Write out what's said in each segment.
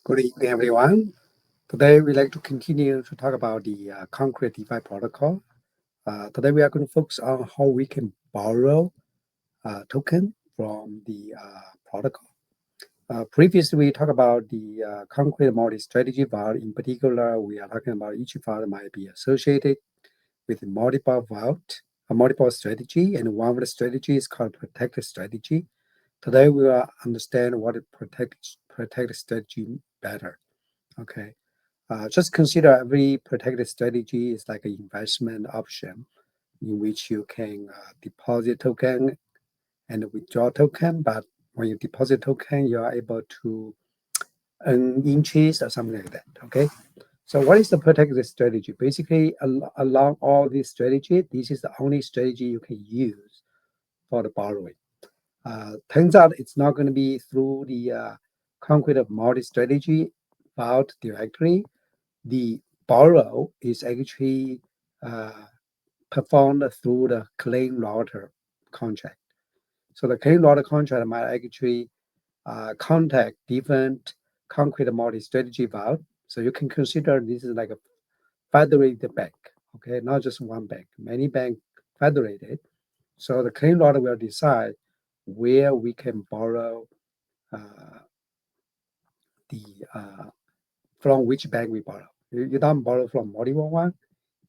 Good evening, everyone. Today, we'd like to continue to talk about the concrete DeFi protocol. Today, we are going to focus on how we can borrow token from the protocol. Previously, we talked about the concrete multi-strategy vault. In particular, we are talking about each vault might be associated with multiple vault, a multiple strategy, and one of the strategy is called protected strategy. Today, we will understand what a protected strategy better. Okay. Just consider every protected strategy is like an investment option in which you can deposit token and withdraw token. But when you deposit token, you are able to earn interest or something like that. Okay. So what is the protected strategy? Basically, along all these strategy, this is the only strategy you can use for the borrowing. Turns out it's not going to be through the concrete of multi-strategy vault directly. The borrow is actually uh, performed through the claim router contract. So the claim router contract might actually contact different concrete multi-strategy vault. So you can consider this is like a federated bank, okay, not just one bank, many banks federated. So the claim router will decide where we can borrow uh, the from which bank we borrow. You don't borrow from multiple one.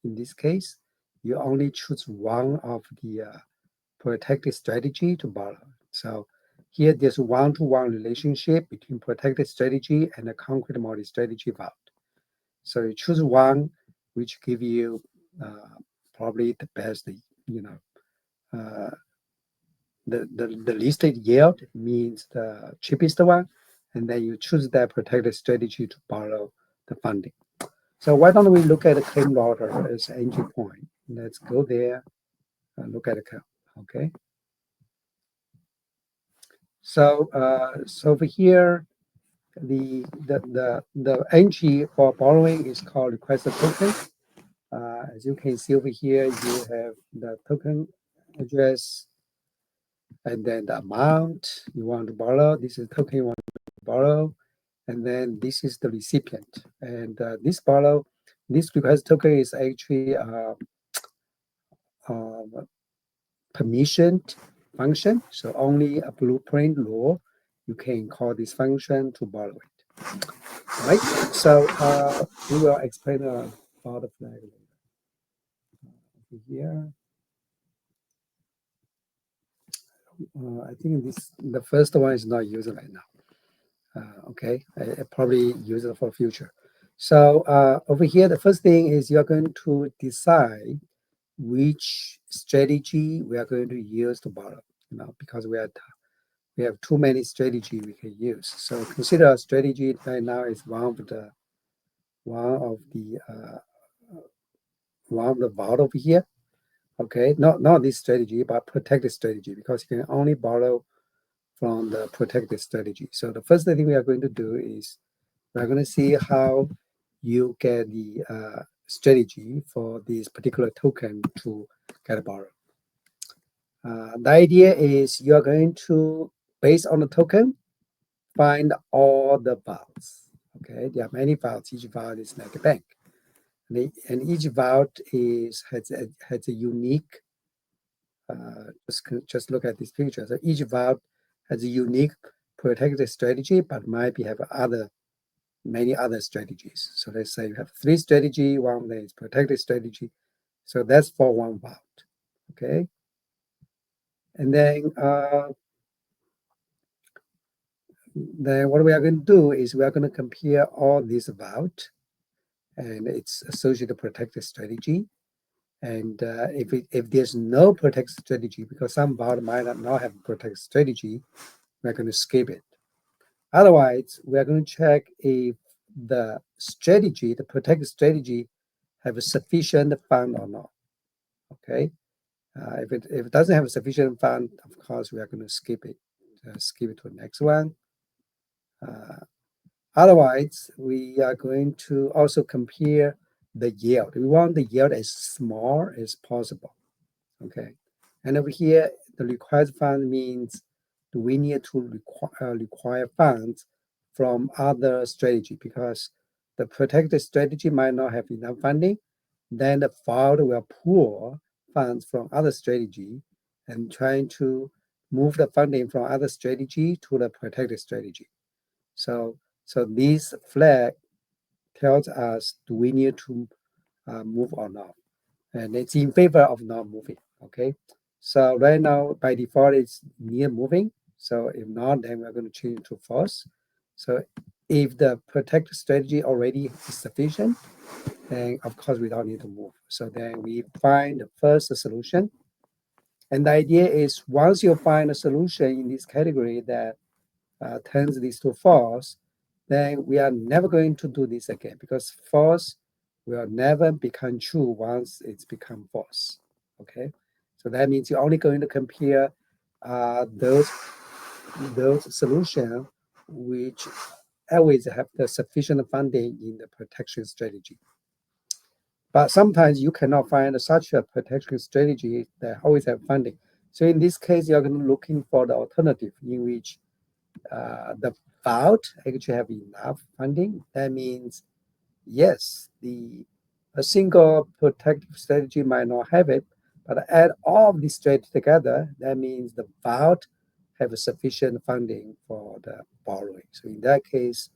In this case, you only choose one of the protected strategy to borrow. So here there's one-to-one relationship between protected strategy and a concrete multi-strategy vault. So you choose one which give you probably the best, uh, the least yield means the cheapest one, and then you choose that protected strategy to borrow the funding. So why don't we look at the claim router as entry point? Let's go there and look at the code. Okay. So over here, the entry for borrowing is called request a token. As you can see over here, you have the token address and then the amount you want to borrow. This is the token you want to borrow, and then this is the recipient. And this request token is actually uh, permissioned function. So only a blueprint law, you can call this function to borrow it. Right? So we will explain about the flag later. Here, I think the first one is not used right now. Okay, I probably use it for future. So over here, the first thing is you're going to decide which strategy we are going to use to borrow. Because we have too many strategy we can use. So consider a strategy right now is one of the vault over here. Okay, not this strategy, but protected strategy, because you can only borrow from the protected strategy. So the first thing we are going to do is we're going to see how you get the strategy for this particular token to get borrowed. The idea is you are going to, based on the token, find all the vaults. Okay, there are many vaults. Each vault is like a bank, and each vault has a unique. Just look at this picture. So each vault has a unique protected strategy, but might have many other strategies. So let's say you have three strategy. One of them is protected strategy. So that's for one vault. Okay, and then what we are going to do is we are going to compare all these vault and its associated protected strategy. And if there's no protected strategy, because some vault might not have a protected strategy, we're going to skip it. Otherwise, we're going to check if the strategy, the protected strategy, have a sufficient fund or not. Okay. If it doesn't have a sufficient fund, of course, we are going to skip it. Skip it to the next one. Otherwise, we are going to also compare the yield. We want the yield as small as possible. Okay. And over here, the required fund means do we need to require funds from other strategy because the protected strategy might not have enough funding. Then the fund will pull funds from other strategy and trying to move the funding from other strategy to the protected strategy. So, so this flag tells us do we need to move or not, and it's in favor of not moving. Okay, so right now by default it's near moving. So if not, then we're going to change to false. So if the protect strategy already is sufficient, then of course we don't need to move. So then we find the first solution. And the idea is once you find a solution in this category that turns this to false, then we are never going to do this again because false will never become true once it's become false. Okay, so that means you're only going to compare those solutions which always have the sufficient funding in the protection strategy. But sometimes you cannot find such a protection strategy that always have funding. So in this case, you're going to looking for the alternative in which the vault actually have enough funding. That means, yes, a single protective strategy might not have it, but add all of these strategies together, that means the vault have a sufficient funding for the borrowing. So in that case,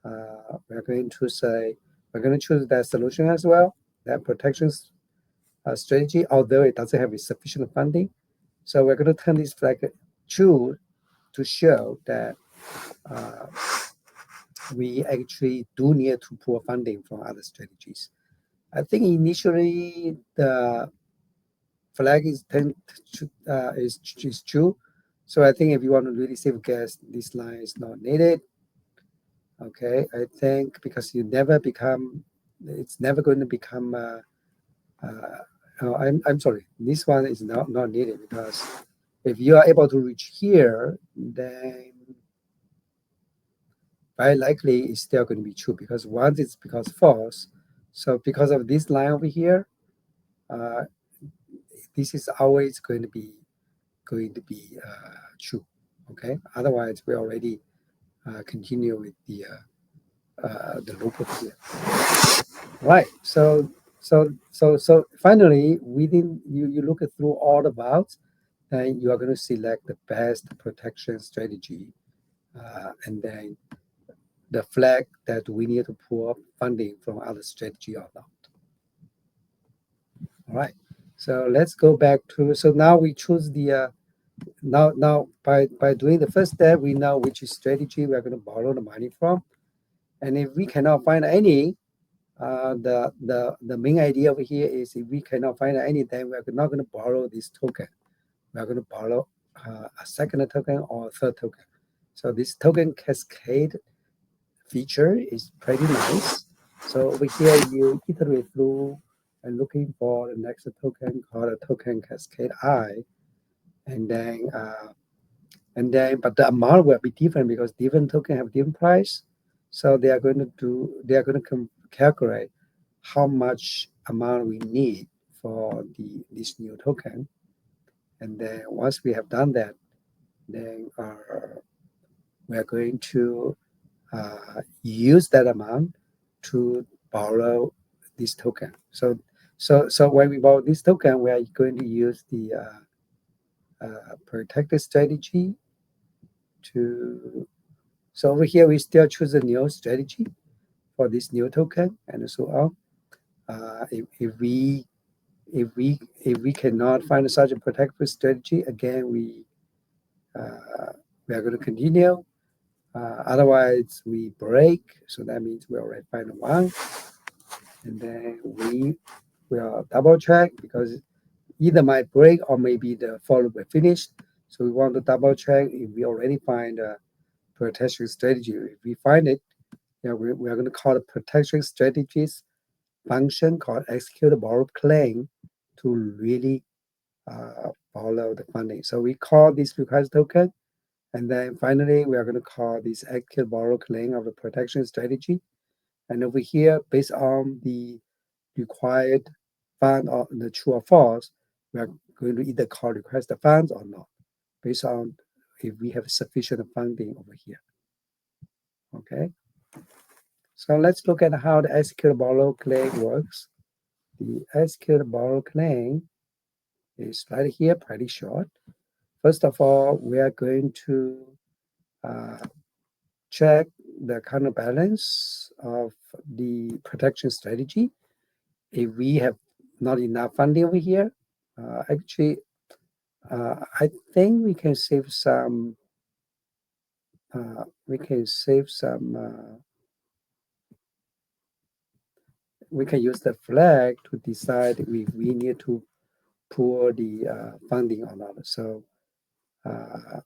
we're going to say, we're going to choose that solution as well, that protection strategy, although it doesn't have sufficient funding. So we're going to turn this flag true to show that uh, we actually do need to pull funding from other strategies. I think initially the flag is true. So I think if you want to really save gas, this line is not needed. Okay, I think because it's never going to become. I'm sorry, this one is not needed because if you are able to reach here, then very likely it's still going to be true because once it's because false. So because of this line over here, uh, this is always going to be true. Okay. Otherwise, we already continue with the loop over here. Right. So finally, within you look through all the values, then you are going to select the best protection strategy, and then the flag that we need to pull funding from other strategy or not. All right. So let's go back to, so now we choose now by doing the first step, we know which strategy we're going to borrow the money from. And if we cannot find any, the main idea over here is if we cannot find any, then we're not going to borrow this token. We're going to borrow a second token or a third token. So this token cascade feature is pretty nice. So over here, you iterate through and looking for the next token called a token cascade I, and then but the amount will be different because different token have different price. So they are going to calculate how much amount we need for this new token, and then once we have done that, then we are going to use that amount to borrow this token. So when we borrow this token, we are going to use the protected strategy to. So over here, we still choose a new strategy for this new token and so on. If we cannot find such a protected strategy, again we are going to continue. Otherwise, we break. So that means we already find one, and then we will double check because either might break or maybe the follow will finish. So we want to double check if we already find a protection strategy. If we find it, we are going to call the protection strategies function called execute borrow claim to really follow the funding. So we call this request token, and then finally we are going to call this execute borrow claim of the protection strategy. And over here, based on the required fund or the true or false, we are going to either call request the funds or not, based on if we have sufficient funding over here. Okay, so let's look at how the execute borrow claim works. The execute borrow claim is right here, pretty short. First of all, we are going to uh, check the counterbalance of the protection strategy. If we have not enough funding over here, actually, I think we can save some. We can save some. We can use the flag to decide if we need to pour the funding or not. So I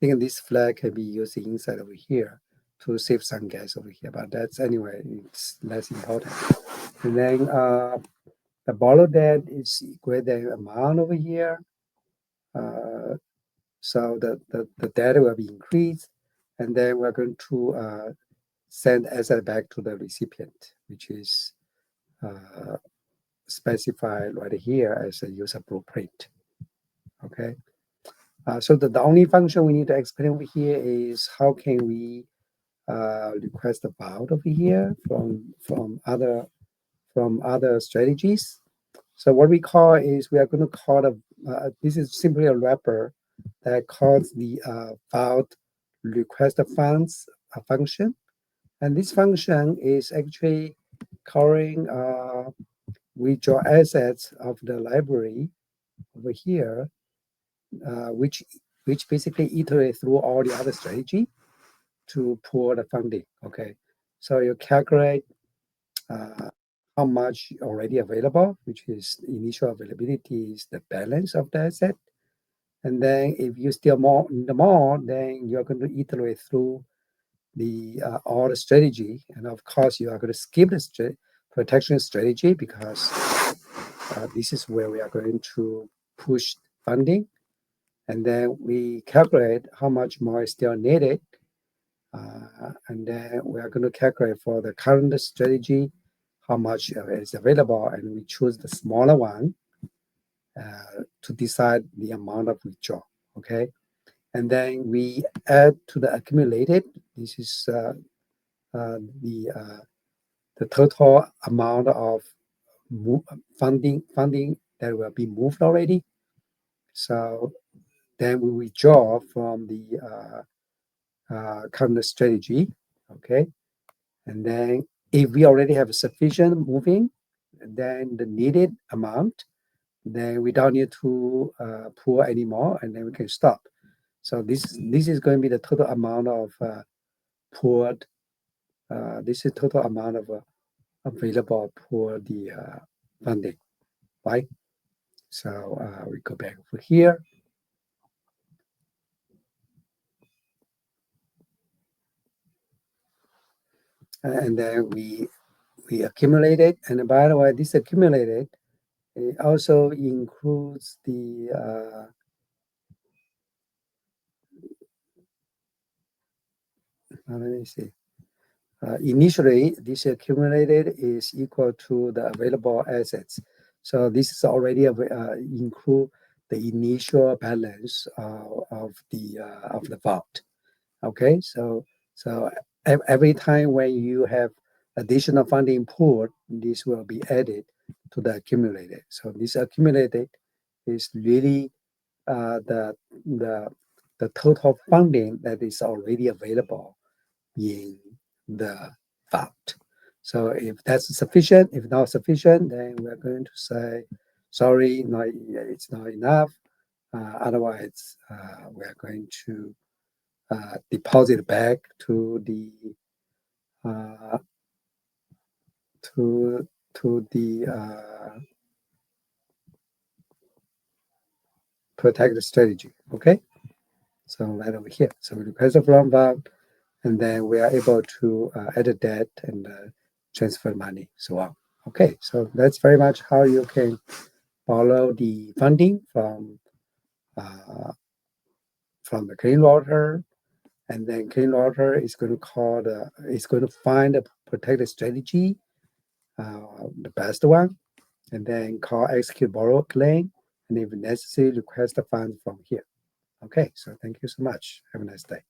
think this flag can be used inside over here to save some gas over here, but that's anyway, it's less important. And then the borrow debt is greater than amount over here. Uh, so the debt will be increased, and then we're going to send asset back to the recipient, which is uh, specified right here as a user blueprint. Okay. So the only function we need to explain over here is how can we request a vault over here from other strategies. So what we call is we are going to call this is simply a wrapper that calls the vault request funds function, and this function is actually calling withdraw assets of the library over here, which basically iterate through all the other strategy to pull the funding. Okay, so you calculate how much already available, which is initial availability is the balance of the asset. And then if you still more, then you're going to iterate through the all the strategy. And of course, you are going to skip the protection strategy because this is where we are going to push funding. And then we calculate how much more is still needed. And then we are going to calculate for the current strategy how much is available, and we choose the smaller one to decide the amount of withdrawal. Okay, and then we add to the accumulated. This is the total amount of funding that will be moved already. So then we withdraw from the current strategy. Okay, and then if we already have sufficient moving, then the needed amount, then we don't need to pour anymore, and then we can stop. So this is going to be the total amount of poured. This is total amount of available for the funding, right? So we go back over here, and then we accumulate it. And by the way, this accumulated it also includes the let me see. Initially, this accumulated is equal to the available assets. So this is already include the initial balance of the vault. Okay, so every time when you have additional funding pool, this will be added to the accumulated. So this accumulated is really the the the total funding that is already available in the vault. So if that's sufficient, if not sufficient, then we're going to say, sorry, it's not enough. Otherwise, we're going to deposit back to the uh, to the protect strategy. Okay, so right over here. So we request from vault, and then we are able to edit that and transfer money, so on. Okay, so that's very much how you can borrow the funding uh, from the clean water, and then clean water is going to is going to find a protected strategy, the best one, and then call execute borrow claim, and if necessary, request the funds from here. Okay, so thank you so much. Have a nice day.